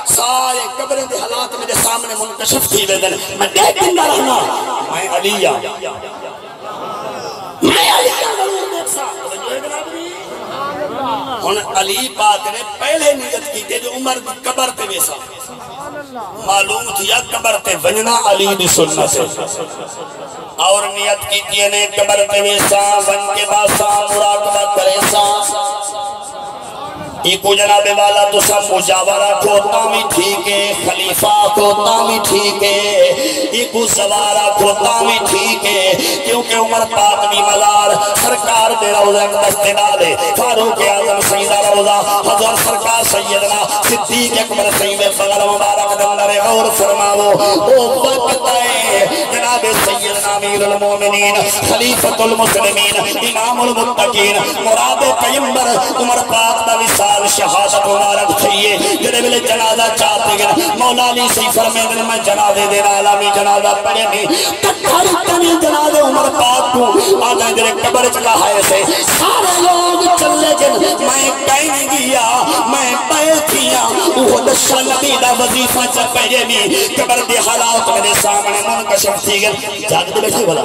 سارے قبریں دے حالات میرے سامنے منکشف تھی ویدن میں دیکھتا رہنا میں علیہ علی پاک نے پہلے نیت کی کہ جو عمر دی قبر تے ویسا معلوم تھیا قبر تے ونجنا علی دی سنت ہے اور نیت کی تھی نے قبر تے ویسا ون کے باسا مراقبہ کرے سا ایکو جناب والا تو سب مجاورہ کھوتا بھی ٹھیک ہے خلیفہ کھوتا بھی ٹھیک ہے ایکو سوارہ کھوتا بھی ٹھیک ہے کیونکہ عمر پاک بھی مزار سرکار دے روزہ دستے ڈالے فاروق اعظم سیدہ روزہ حضرت سرکار سیدنا صدیق اکبر سید فغر مبارک دندر غور فرماو او وقت ہے جناب سیدنا امیر المومنین خلیفۃ المسلمین امام المتقین مراد پیمبر عمر پاک دا وصال شہادت مبارک تھئیے جنہیں ملے جنازہ چاہتے گئے مولا علی سی فرمے دن میں جنازے دینا علامی جنازہ پڑھے بھی تکھر کنی جنازے عمر پاک کو آدھا جنہیں قبر چلا ہے سے سارے لوگ چلے جن میں کہیں گیا میں بیٹھیا وہ دشا نبی دا وظیفہ چا پہلے بھی قبر دی حالات میرے سامنے منکشف تھی گئے جاگ دے بیٹھے بلا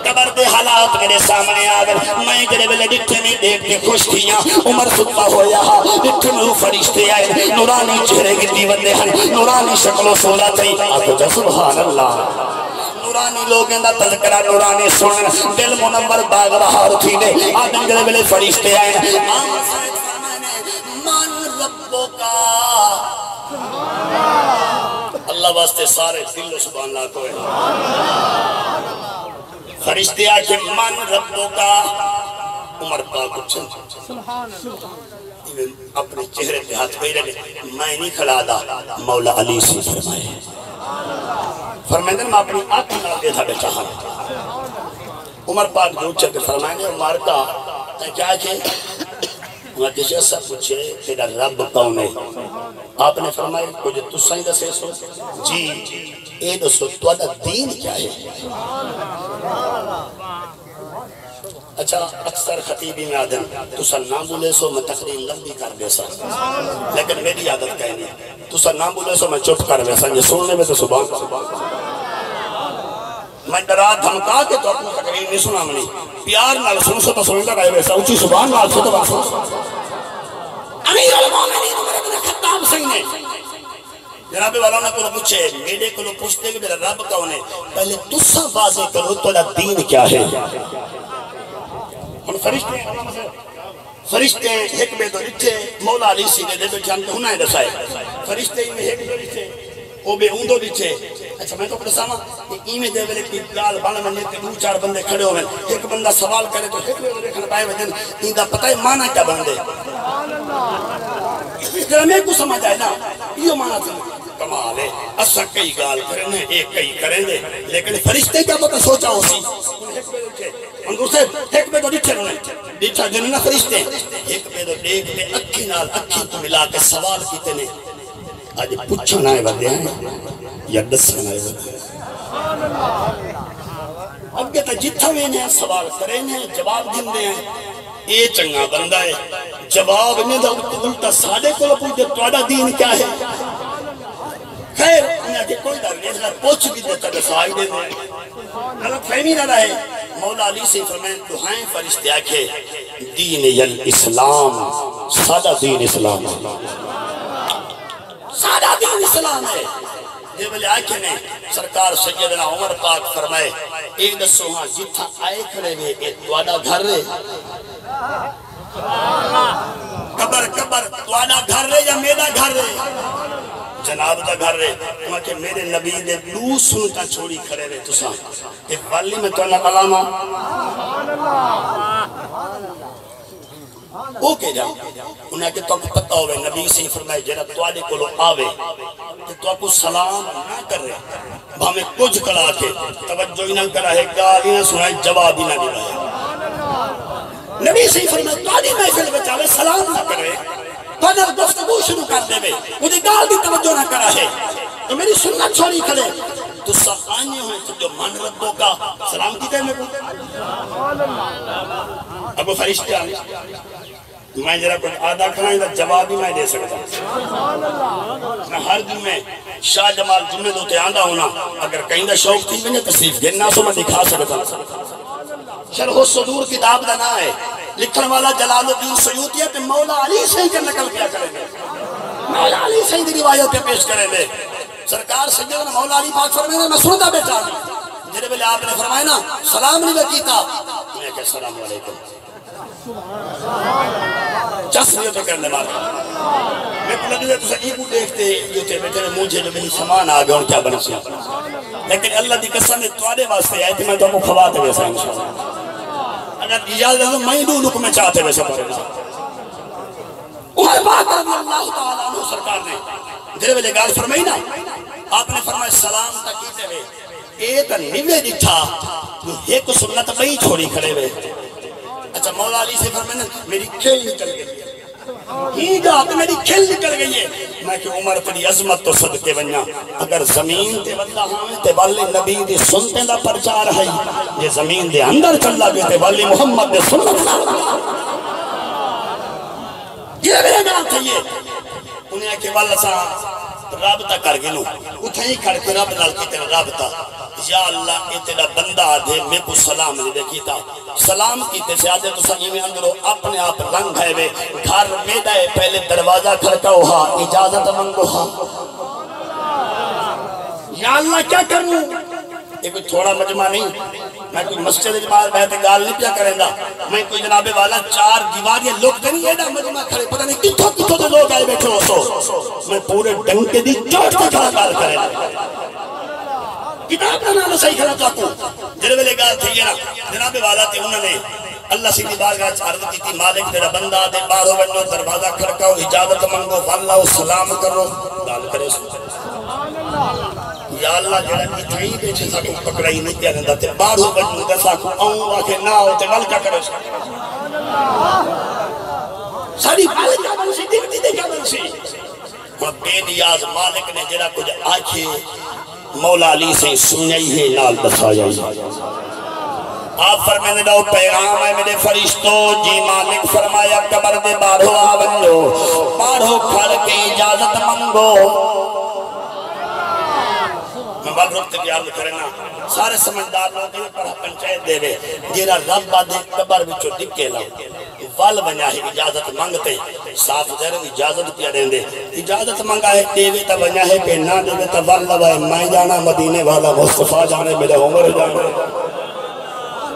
قبر دے حالات میرے سامنے آگر میں جنہیں بلے ڈٹھے میں دیکھتے خوش کیا عمر ستا ہویا ڈٹھے میں فرشتے آئے نورانی چہرے کی دیوندے ہیں نورانی شکل و صورہ تھی آتو جا سبحان اللہ نورانی لوگیں دا تذکرہ نورانی سنن دل منور باغ بہار تھی دے آدم جنہیں بلے فرشتے آئے من ربو کا اللہ واسطے سارے دل و سبحان اللہ کو ہے فرشتے آکے من ربوں کا عمر پاک اچھن اپنے چہرے پہ ہاتھ پہ رہے میں نہیں کھڑا دا مولا علی سے فرمائے فرمائے میں اپنی آنکھ نہ دے تھا بیٹا عمر پاک جو چل کے فرمائے عمر کا کیا کہ عمر کسی ایسا پوچھے تیرا رب کون ہے آپ نے فرمائے کچھ تسائیں دسے سو جی اے دسو توڑا دین کیا ہے اچھا اکثر خطیبی میں آدم تو سر نام بولے سو میں تقریر لمبی کر دے سا لیکن میری عادت کہنی تو سر نام بولے سو میں چپ کر دے سا یہ سننے میں تو صبح میں ڈرا دھمکا کے تو اپنی تقریر نہیں سنا منی پیار نال سن سو تو سنتا رہے ویسا اچھی سبحان نال سو تو بات سن امیر المومنین عمر بن خطاب سنگ نے جناب والا نے کو پوچھے میرے کو پوچھتے کہ میرا رب کون ہے پہلے تسا واضح کرو تو دین کیا ہے ہم فرشتے ایک میں تو رچے مولا علی سی نے دے بیٹھے ہم تو ہنائے رسائے فرشتے ہی میں ایک میں رچے وہ بے اوندو رچے اچھا میں تو پرساما ای میں دے بلے کی گال بانا میں لیتے دو چار بندے کھڑے ہوئے ایک بندہ سوال کرے تو ایک میں دیکھنا پائے وجن این دا پتہ ہے مانا کیا بندے جرہ میں کو سمجھ آئے نا یہ مانا تھا کمال ہے اسا کئی گال کرنے ایک کئی کریں دے لیکن فرشتے کیا پتہ سوچا ہو سی انگو سے ایک میں تو ڈٹھے رہنے ڈٹھا جنہیں نہ فرشتے ایک میں تو دیکھ لے اکھی نال اکھی کو ملا کے سوال کیتے نے آج پوچھنا ہے بندے ہیں یا دسنا ہے بندے اب کہتا جتھا میں نے سوال کریں ہیں جواب دن دے ہیں اے چنگا بندہ ہے جواب نہیں دا الٹا سادے کو پوچھتے توڑا دین کیا ہے خیر انہیں کہ کوئی در نہیں اس پوچھ بھی دیتا دسائی دے دیں غلط فہمی نہ رہے مولا علی سے فرمائیں دعائیں فرشتے آکھے دین یل اسلام سادہ دین اسلام سادہ دین اسلام ہے یہ بلے آکھے نے سرکار سیدنا عمر پاک فرمائے ایک دسو ہاں جتھا آئے کھڑے ہوئے ایک توڑا گھر رہے قبر توڑا گھر رہے یا میرا گھر رہے جناب دا گھر رہے وہاں کہ میرے نبی دے دو سنتا چھوڑی کھڑے رہے تو ساں ایک والی میں تو انہا کلاما وہ کہہ جاؤں انہیں کہ تو آپ پتہ ہوئے نبی سے فرمائے جنہ تو آدھے کو لو آوے کہ تو آپ کو سلام نہ کر رہے ہمیں کچھ کلا کے توجہ ہی نہ کرا ہے گالی نہ سنائے جواب ہی نہ دے رہے نبی سے فرمائے تو آدھے محفل بچاوے سلام نہ کر رہے تو اگر گفتگو شروع کر دے بے مجھے گال بھی توجہ نہ کرا ہے تو میری سنت چھوڑی کھڑے تو سخانے ہوئے تو جو من ربوں کا سلام کی کہنے کو ابو فرشتے آنے میں جرا کچھ آدھا کھلائیں دا جواب بھی میں دے سکتا میں ہر دن میں شاہ جمال جمعہ دوتے آندہ ہونا اگر کہیں دا شوق تھی میں نے تصریف گرنا سو میں دکھا سکتا شرح الصدور کتاب دا نا ہے لکھن والا جلال الدین سیوطی ہے کہ مولا علی سے ہی نقل کیا کریں گے مولا علی سے ہی روایت پہ پیش کریں گے سرکار سیدنا مولا علی پاک فرمائے میں سنتا بیٹھا جنہے بلے آپ نے فرمائے نا سلام علیہ کیتا میں کہ السلام علیکم چسریوں پہ کرنے مارا میں کو لگے تو سکی کو دیکھتے جو تے بیٹھے میں مجھے جو میری سامان آگئے اور کیا بنا سیا لیکن اللہ دی قسم میں توڑے واسطے آئے تھے میں تو مخواتے ویسا انشاءاللہ اگر اجازت ہے تو میں دو لکھ میں چاہتے ویسا پڑے عمر پاک رضی اللہ تعالیٰ عنہ سرکار نے جنہے بلے گال فرمائی نا آپ نے فرمائے سلام تکیتے ہوئے ایک نوے دکھا جو ایک سنت بہی چھوڑی کھڑے ہوئے اچھا مولا علی سے فرمائے میری کھل نکل گئی ہی جاتے میری کھل نکل گئی ہے میں کہ عمر تیری عظمت تو صدقے بنیا اگر زمین تے بندہ ہمیں تے والی نبی دی سنتے دا پرچار ہے یہ زمین دے اندر چلا گئے تے والی محمد دے سنت یہ میرے نام تھے یہ انہیں کہ والا سا رابطہ کر گنو اتھا ہی کھڑ کے رب نال کی تیرا رابطہ یا اللہ اے تیرا بندہ آدھے میں کو سلام دے کیتا سلام کیتے سے آدھے تو سنگی میں اندروں اپنے آپ رنگ ہے وے گھر میں دائے پہلے دروازہ کھڑکا ہوا اجازت منگو ہا یا اللہ کیا کروں یہ کوئی تھوڑا مجمع نہیں میں کوئی مسجد اجماع بہتے گال نہیں پیا کریں گا میں کوئی جناب والا چار دیواریاں لوگ نہیں ایڈا مجمع کھڑے پتہ نہیں کتھوں دے لوگ آئے بیٹھے ہو تو میں پورے ڈنکے دی چوٹ سے کھڑا گال کریں گا کتاب کا نام صحیح کھڑا چاہتا ہوں جنوے گال تھی یہ نا جناب والا تھے انہوں نے اللہ سیدھی بارگاہ عرض کی تھی مالک تیرا بندہ دے بارو بنو دروازہ کھڑکاؤ اجازت منگو واللہ سلام کرو گال کرے یا اللہ جڑا اتھائی بیچے ساکو پکڑائی نہیں کیا گندہ تے بارو بنو دے ساکو آؤں آکے نہ ہوتے ملکہ کرے ساری مالکہ بنسی دیکھتی دیکھا بنسی اور بے نیاز مالک نے جڑا کچھ آکھے مولا علی سے سنئی ہے نال دسا جائی آپ فرمائنے دو پیغام ہے میرے فرشتوں جی مالک فرمایا قبر دے بارہو آونجو بارہو کھڑ کے اجازت منگو میں بال رکھتے کی عرض کرنا سارے سمجھدار لوگ یہ پڑھا پنچایت دے وے جیرا رب دے قبر بچو دکھے لا وال بنیا ہے اجازت مانگتے صاف دیر اجازت کیا دیں دے اجازت مانگا ہے دیوے تا بنیا ہے کہ نہ دیوے تا وال لوائے میں جانا مدینے والا مصطفیٰ جانے میرے عمر جانے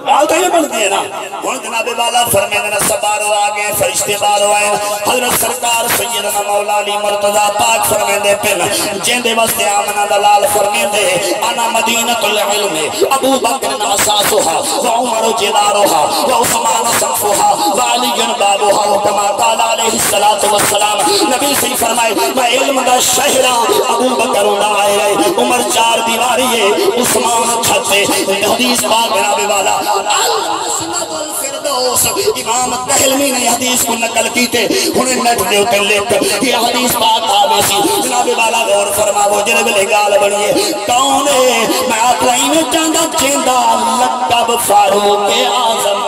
بات یہ بنتی ہے نا اور جناب والا فرمیدنا سبارو آگئے فرشتے بارو آئے حضرت سرکار سیدنا مولا علی مرتضی پاک فرمیدے پن جیندے وستے آمنہ دلال فرمیدے انا مدینۃ العلم ابو بکر اساسها وعمر جدارها وعثمان سقفها وعلی بابها وكما قال علیہ السلام نبی سے فرمائے میں علم دا شہرہ ابو بکر آئے عمر چار دیواری ہے عثمان چھتے حدیث پاک جناب والا المسند الفردوس امام دہلوی نے حدیث کو نقل کی تھے انہیں نیٹ دے ہوتے لکھ یہ حدیث بات آوے سی جناب والا غور فرماو جنب لگال بنیے کون ہے میں آقلائی میں چاندہ چیندہ لقب فاروق اعظم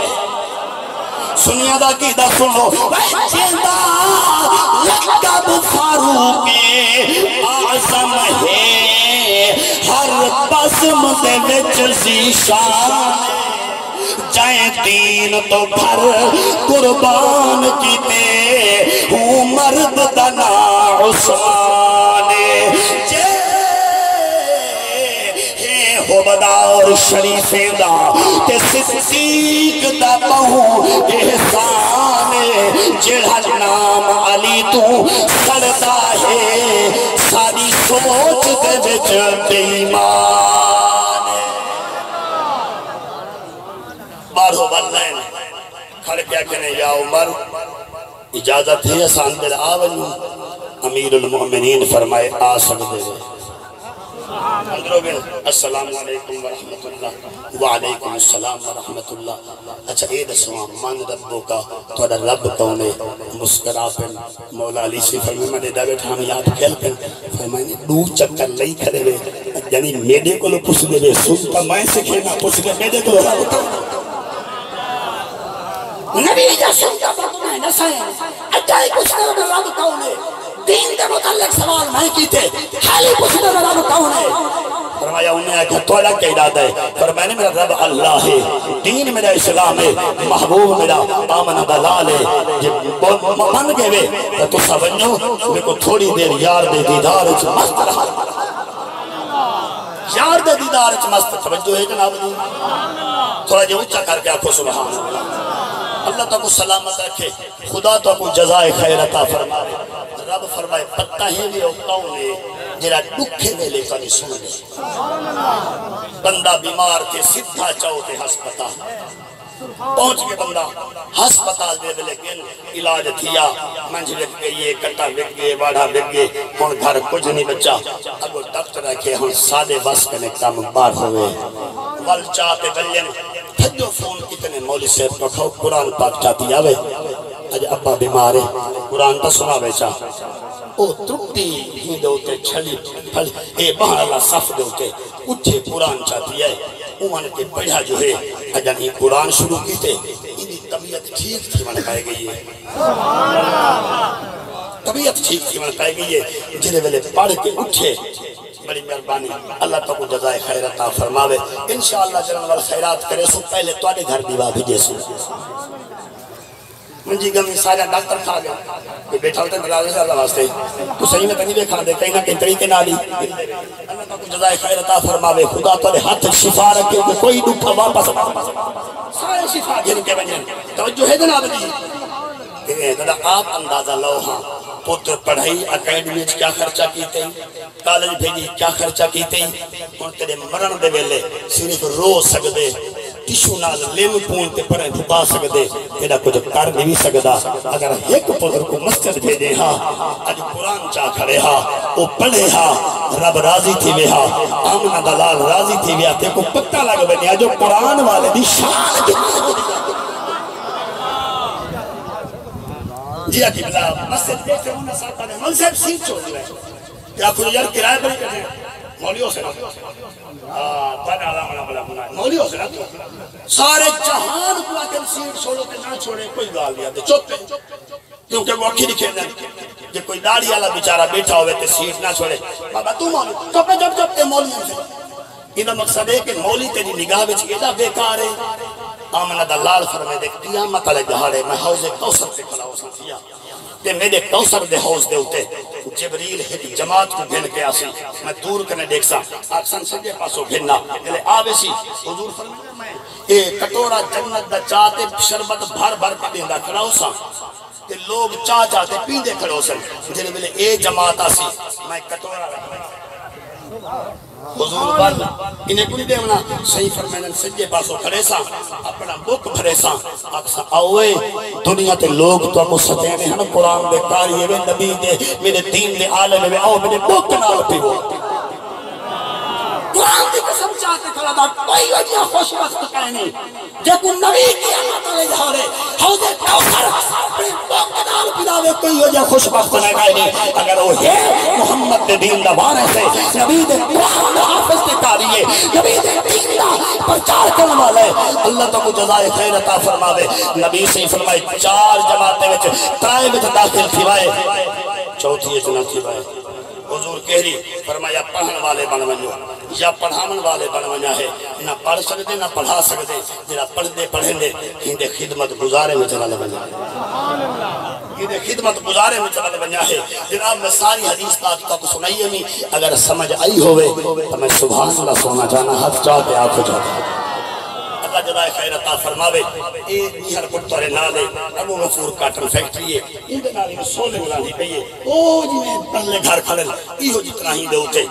سنیا دا کی دا سنو چیندہ لقب فاروق اعظم ہے ہر قسم دے وچ زیشان جائیں دین تو بھر قربان کیتے ہوں مرد دنا عثمان جے ہو بدار شریفیں دا تے صدیق دا بہوں احسان جڑا نام علی تو سردا ہے ساری سوچ دے وچ بے ایمان بارہو بلین کھڑ کیا کہنے یا عمر اجازت ہے آسان دل آونو امیر المؤمنین فرمائے آ سکتے ہیں السلام علیکم ورحمت اللہ وعلیکم السلام ورحمت اللہ اچھا اے دسوان مان ربوں کا توڑا رب کونے مسکرا پن مولا علی سے فرمائے میں نے دا بیٹھا ہم یاد کھیل پن فرمائے دو چکر لئی کھڑے ہوئے یعنی میڈے کو لو پوچھ دے سنتا میں سے کھینا پوچھ دے میڈے کو لو نبی جا سنتا پر تمہیں نسائیں اچھائی کچھ نہ رب کون ہے دین دے متعلق سوال نہیں کیتے حالی کچھ نہ رب کون ہے فرمایا انہیں آگے توڑا کیا ارادہ ہے فرمایا میرا رب اللہ ہے دین میرا اسلام ہے محبوب میرا آمن دلال ہے جب من گئے وے تو سمجھو میرے کو تھوڑی دیر یار دے دیدار اچھ مست رہا یار دے دیدار اچھ مست توجہ ہے جناب دی تھوڑا جو اچھا کر کے آنکھو سبحان اللہ تو کو سلامت رکھے خدا تو کو جزائے خیر عطا فرمائے رب فرمائے پتہ ہی بھی اوکاؤں نے جرا دکھے ویلے کا نہیں سن لے بندہ بیمار کے سدھا چاہتے ہسپتال پہنچ کے بندہ ہسپتال دے ویلے گن علاج تھیا منج وک گئیے کٹا وک گئے واڑا وک گئے ہن گھر کچھ نہیں بچا اگو ڈاکٹر رکھے ہن سادے بس کنے کام بار ہوئے ول چاہتے بلین تھجو فون کتنے مولی صاحب کو کھو قرآن پاک چاہتی آوے اج ابا بیمار ہے قرآن تا سنا بیچا او ترٹی ہی دوتے چھلی پھل اے بہن اللہ صف دوتے اٹھے قرآن چاہتی ہے اوان کے پڑھا جو ہے اجان ہی قرآن شروع کیتے انہی طبیعت ٹھیک تھی من پائے گئی ہے طبیعت ٹھیک تھی من پائے گئی ہے جنہیں ویلے پڑھ کے اٹھے بڑی مہربانی اللہ تو کو جزائے خیر عطا فرماوے انشاءاللہ جنرل والخیرات کرے سو پہلے توڑے گھر دیوا بھیجے سو منجی گمی سارا ڈاکٹر کھا گیا کوئی بیٹھا ہوتا ہے ملازے سے اللہ واسطے تو صحیح میں تنی بے کھا دے کہیں نہ کہیں طریقے نہ لی اللہ تو کو جزائے خیر عطا فرماوے خدا توڑے ہاتھ شفا رکھے کہ کوئی دکھا واپس سارے شفا گھن کے بنجن توجہ ہے جناب دی دادا آپ اندازہ لو ہاں پتر پڑھائی اکیڈمی کیا خرچہ کیتے ہیں کالج بھیجی کیا خرچہ کیتے ہیں اور تیرے مرن دے ویلے صرف رو سکدے ٹیشو نال لیم پون تے پڑھیں دھپا سکدے تیرا کچھ کر نہیں سکدا اگر ایک پتر کو مسجد بھیجے ہاں اج قرآن چاہ کھڑے ہاں وہ پڑھے ہاں رب راضی تھی وے ہاں آمنہ دلال راضی تھی وے ہاں تے کو پتہ لگ بنیا جو قرآن والے دی شان جی آتی بلا مسجد بیٹھے ہونا ساتھ آنے مول صاحب سیٹ چھوڑ رہے ہیں کیا کچھ یار کرائے بڑی کرتے ہیں مولیوں سے نہ مولیوں سے نہ سارے جہان کو آکر سیٹ چھوڑو کہ نہ چھوڑے کوئی گال دیا دے چوپے کیونکہ وہ اکھی نہیں کھیلنے کہ کوئی داڑی والا بیچارہ بیٹھا ہوئے تے سیٹ نہ چھوڑے بابا تو مولی چوپے جب تے مولیوں سے یہ مقصد ہے کہ مولی تیری نگاہ بچ ایدہ بیکار ہے آمنہ دلال فرمائے دیکھ قیامت علیہ جہارے میں حوض کوثر سے کھلا ہو سکتیا تے میرے کوثر دے حوض دے ہوتے جبریل ہے جماعت کو گھن کے آسی میں دور کرنے دیکھ سا آکسن سجے پاسو گھننا ملے آوے سی حضور فرمائے میں اے کٹورا جنت دا چاہتے شربت بھر بھر پا دیندہ کھڑا ہو سا تے لوگ چاہتے پیندے کھڑا ہو سن جنہیں ملے اے جماعت آسی میں کٹورا رکھنا حضور بل انہیں کچھ دے ہونا صحیح فرمائن سجے پاسو کھڑے سا اپنا بک بھرے سا اکسا آوے دنیا تے لوگ تو اکو ستینے ہیں قرآن دے کاریے وے نبی دے میرے دین دے عالم وے آو میرے بک نال پیو قرآن دی قسم چاہتے کھڑا دا کوئی وجہ خوش وقت کہنے جیکو نبی قیامت علیہ جہارے حوض کوثر اپنے بک نال پیداوے کوئی وجہ خوش وقت نہ کہنے اگر وہ ہے محمد دے دین دا بارے سے نبی دے قرآن دا حافظ دے کاریے نبی دے دین دا پرچار کرنے والے اللہ تو کو جزائے خیر عطا فرماوے نبی سے فرمائے 4 جماعتیں وچ ترائے وچ داخل تھیوائے چوتھی اتنا تھیوائے حضور کہہ رہی فرمایا پڑھن والے بن ونجو یا پڑھامن والے بن ونجا ہے نہ پڑھ سکتے نہ پڑھا سکتے جنہا پڑھ دے پڑھیں دے ہندے خدمت گزارے میں چلالے بنجا ہے ہندے خدمت گزارے میں چلالے بنجا ہے جناب میں ساری حدیث پاک کو سنائی ہمیں اگر سمجھ آئی ہوئے تو میں سبحان اللہ سونا جانا ہاتھ چاہتے آنکھو جاتا اللہ جزائے خیر عطا فرماوے اے نیہر پٹھارے نالے ابو غفور کاٹن فیکٹری ہے اندے نالے میں سولے ملانی پہیے او جی میں پہلے گھر کھڑل ایہو جتنا ہی دے ہوتے